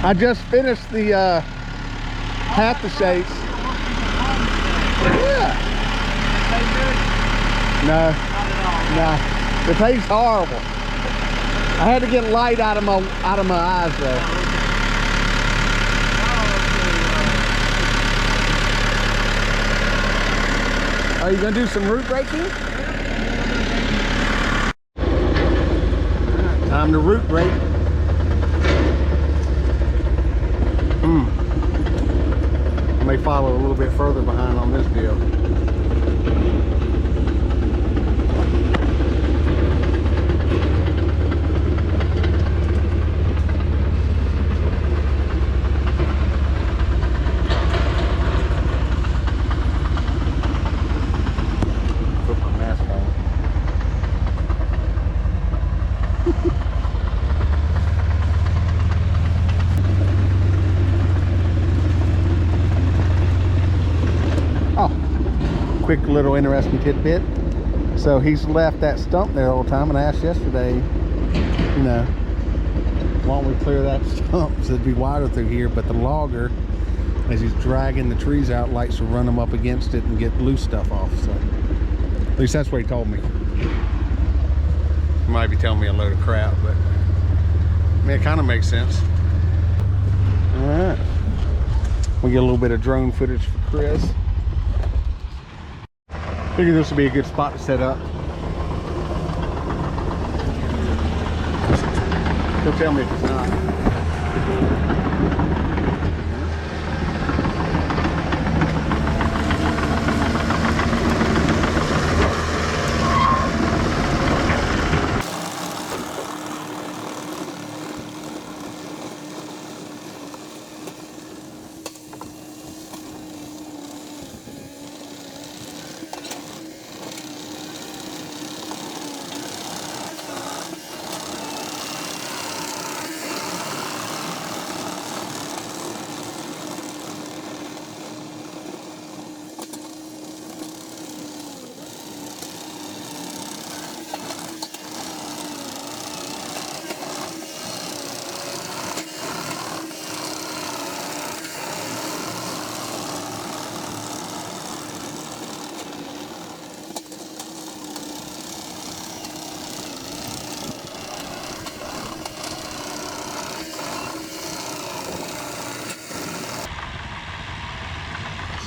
I just finished the half the shakes. Yeah. No. No. The taste's horrible. I had to get light out of my eyes though. Are you gonna do some root raking? Time to root rake. I may follow a little bit further behind on this deal. Put my mask on. Quick little interesting tidbit. So he's left that stump there all the time, and I asked yesterday, you know, why don't we clear that stump so it'd be wider through here, but the logger, as he's dragging the trees out, likes to run them up against it and get loose stuff off. So at least that's what he told me. He might be telling me a load of crap, but I mean, it kind of makes sense. All right, we get a little bit of drone footage for Chris. Figured this would be a good spot to set up. He'll tell me if it's not.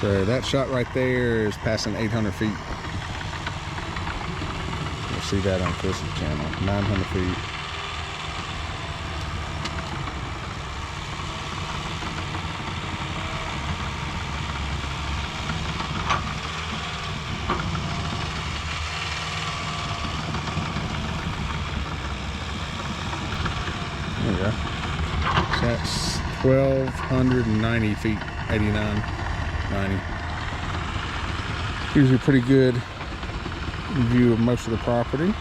So that shot right there is passing 800 feet. You'll see that on Chris's channel, 900 feet. There we go. So that's 1,290 feet, 89. 90. Gives you a pretty good view of most of the property.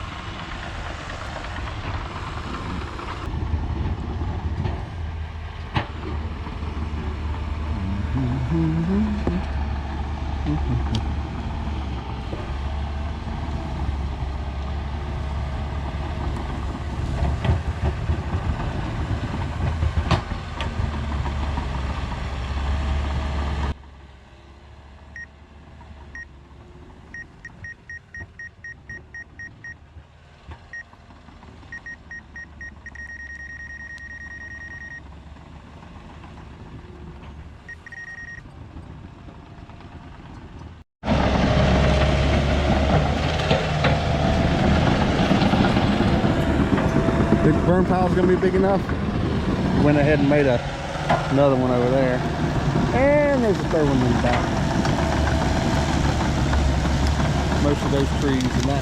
Think the burn pile's gonna be big enough? Went ahead and made another one over there. And there's a third one in the back. Most of those trees in that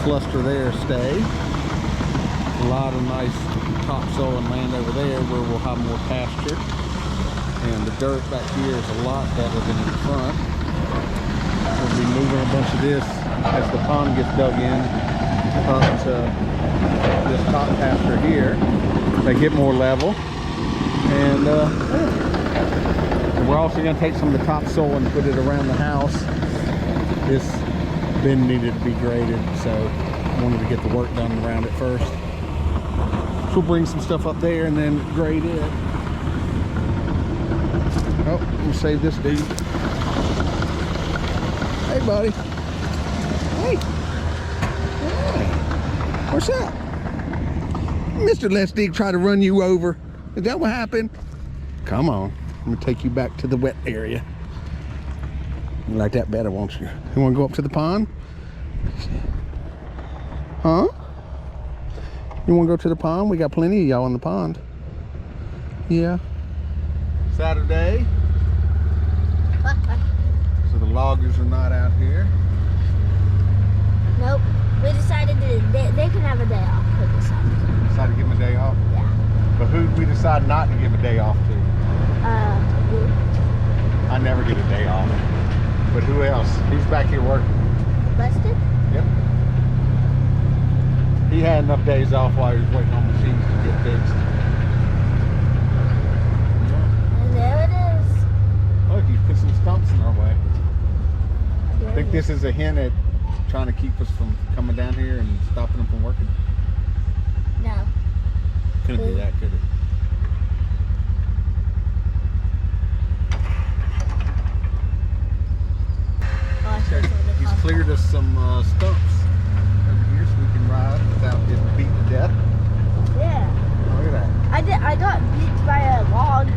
cluster there stay. A lot of nice topsoil and land over there where we'll have more pasture. And the dirt back here is a lot better than in the front. We'll be moving a bunch of this as the pond gets dug in up to this top pasture here. They get more level. And we're also going to take some of the topsoil and put it around the house. This bin needed to be graded, so I wanted to get the work done around it first. So we'll bring some stuff up there and then grade it. Oh, I'm gonna save this dude. Hey, buddy. Hey. Hey. What's up? Mr. Let's Dig tried to run you over. Is that what happened? Come on. I'm gonna take you back to the wet area. You like that better, won't you? You wanna go up to the pond? Huh? You wanna go to the pond? We got plenty of y'all in the pond. Yeah. Saturday. So the loggers are not out here. Nope. We decided they can have a day off. We Decided to give them a day off? Yeah. But who did we decide not to give a day off to? You. I never get a day off. But who else? He's back here working. Busted? Yep. He had enough days off while he was waiting on machines to get fixed. And there it is. Look, he's put some stumps in our way. There I think it this is a hint at trying to keep us from coming down here and stopping them from working. No. Couldn't be that, could it? Oh, I should have He's cleared us some stumps over here so we can ride without getting beat to death. Yeah. Look at that. I got beat by a log.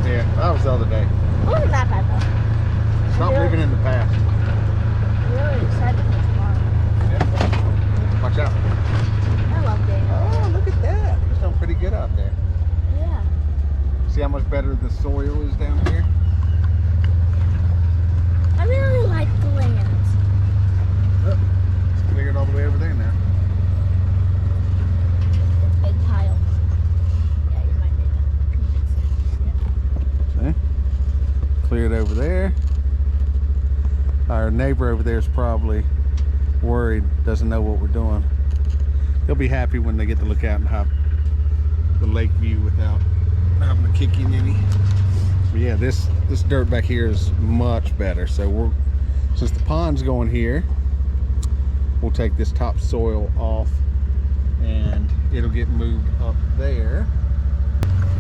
Yeah, that was the other day. It wasn't that bad though. Stop living in the past. I'm really excited for tomorrow. Yep. Watch out. I love day off. Oh, look at that. He's done pretty good out there. Yeah. See how much better the soil is down here? I really like the land. Oh, it's cleared all the way over there now. It's big tiles. Yeah, you might need to convince it. See? Cleared over there. Our neighbor over there is probably worried, doesn't know what we're doing. He'll be happy when they get to look out and have the lake view without having to kick in any. But yeah, this dirt back here is much better. So since the pond's going here, we'll take this topsoil off and it'll get moved up there.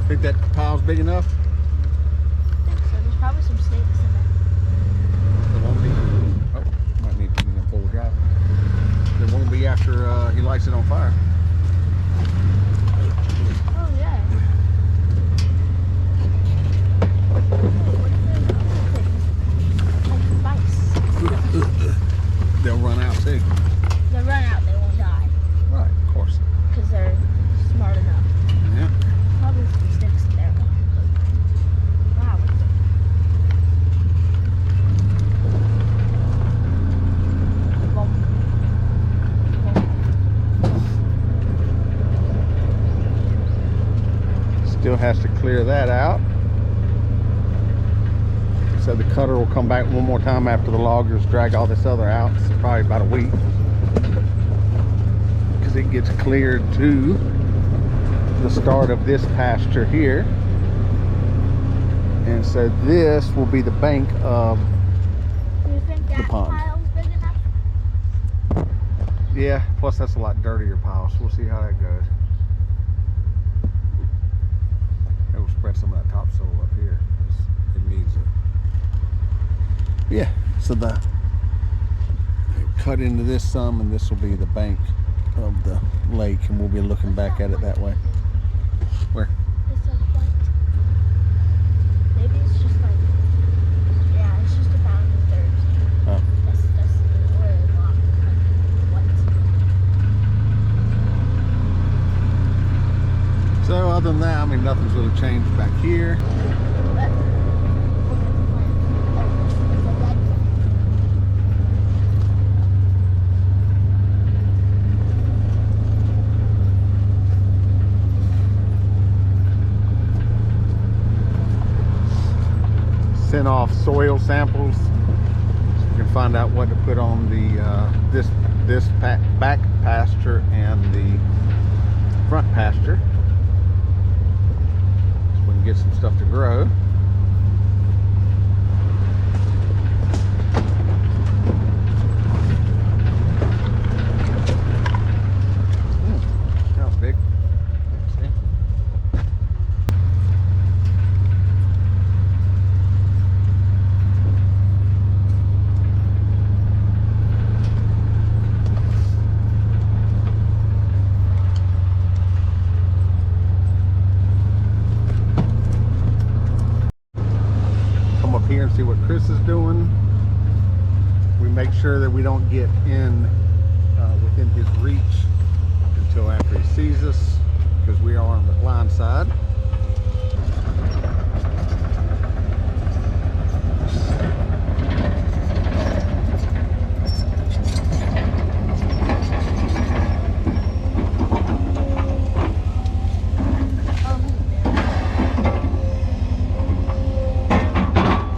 Think that pile's big enough? I think so. There's probably some snakes in there. There won't be. Oh, might need to be in full drive. There won't be after he lights it on fire. Oh, yeah. They'll run out too. They'll run out, they won't die. Right, of course. Because they're smart enough. Yeah. Probably some sticks in there. Wow. Still has to clear that out. So the cutter will come back one more time after the loggers drag all this other out. It's probably about a week. Because it gets cleared to the start of this pasture here. And so this will be the bank of Do you think that pond. pile's big enough? Yeah, plus that's a lot dirtier pile, so we'll see how that goes. It will spread some of that topsoil up here. It needs it. Yeah, so the cut into this some, and this will be the bank of the lake, and we'll be looking back at it that way. Where? It's like white. Maybe it's just like, yeah, it's just a mountain of dirt. Oh. That's where it walks, like white. So other than that, I mean, nothing's really changed back here. Sent off soil samples so you can find out what to put on the this back pasture and the front pasture, so we can get some stuff to grow. That was big. See? see what Chris is doing. We make sure that we don't get in within his reach until after he sees us, because we are on the blind side.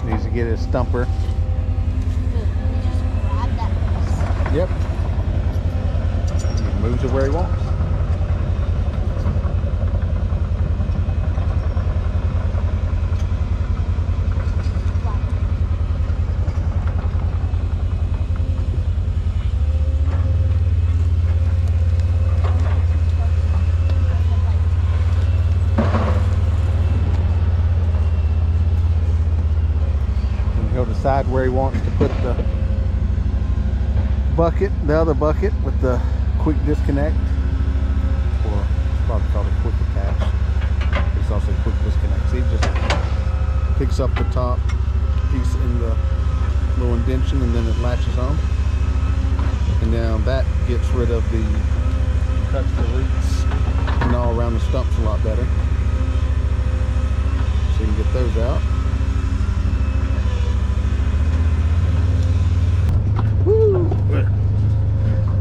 Needs to get his stumper. Yep. He moves it where he wants. And he'll decide where he wants to put the bucket, the other bucket with the quick disconnect, or it's probably called a quick attach. It's also quick disconnect. So he just picks up the top piece in the little indentation, and then it latches on. And now that gets rid of the cuts the roots and all around the stumps a lot better. So you can get those out.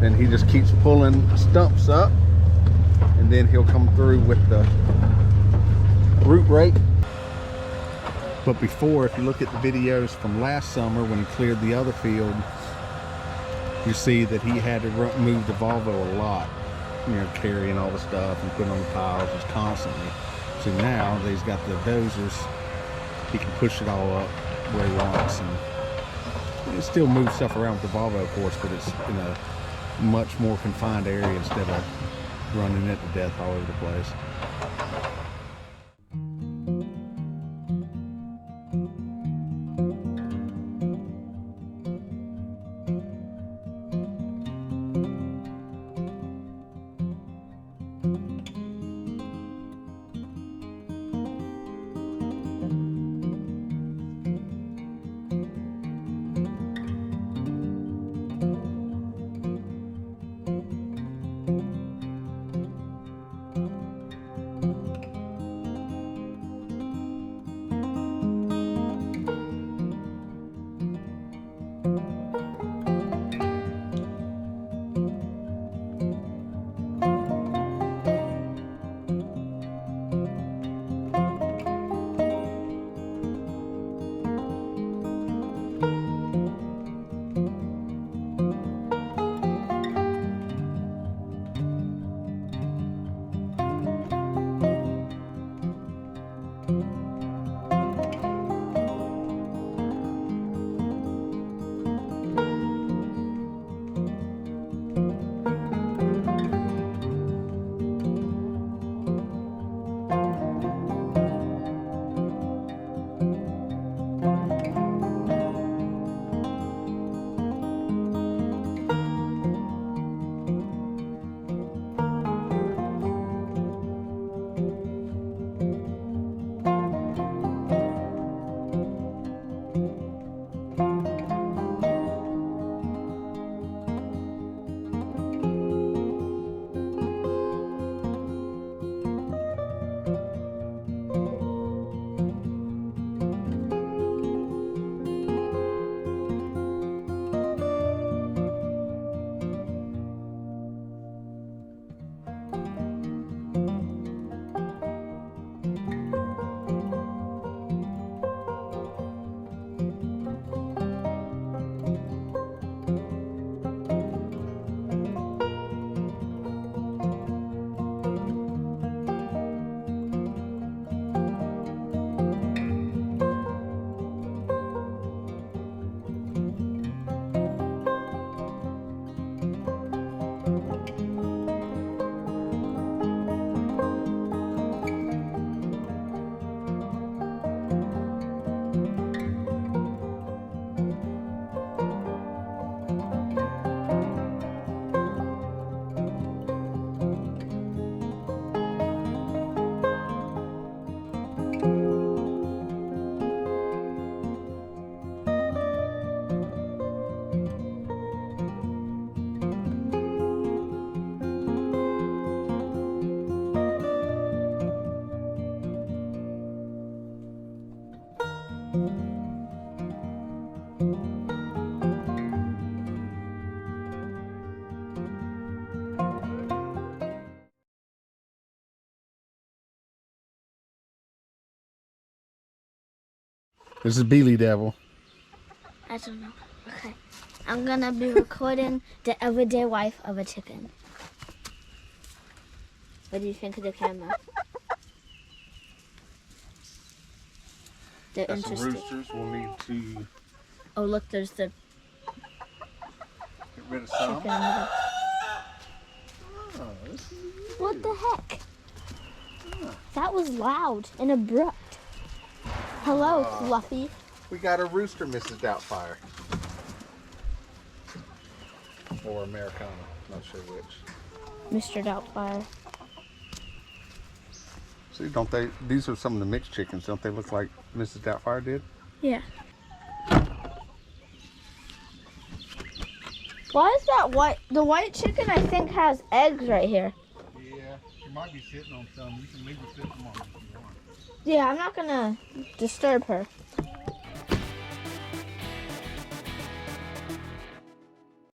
And he just keeps pulling stumps up, and then he'll come through with the root rake. But before, if you look at the videos from last summer when he cleared the other field, you see that he had to move the Volvo a lot, you know, carrying all the stuff and putting on the piles just constantly. So now that he's got the dozers, he can push it all up where he wants, and he still moves stuff around with the Volvo, of course, but it's in a much more confined area instead of running it to death all over the place. This is Beely Devil. I don't know. Okay. I'm gonna be recording the everyday life of a chicken. What do you think of the camera? They're Got some interested. roosters. We'll need to Oh, look, there's the get rid of chicken some. in the middle. Oh, this is What the heck? That was loud and abrupt. Hello, Fluffy. We got a rooster, Mrs. Doubtfire. Or Americana, not sure which. Mr. Doubtfire. See, don't they? These are some of the mixed chickens. Don't they look like Mrs. Doubtfire did? Yeah. Why is that white? The white chicken, I think, has eggs right here. Yeah, she might be sitting on some. You can leave her sitting on them if you want. Yeah, I'm not gonna disturb her.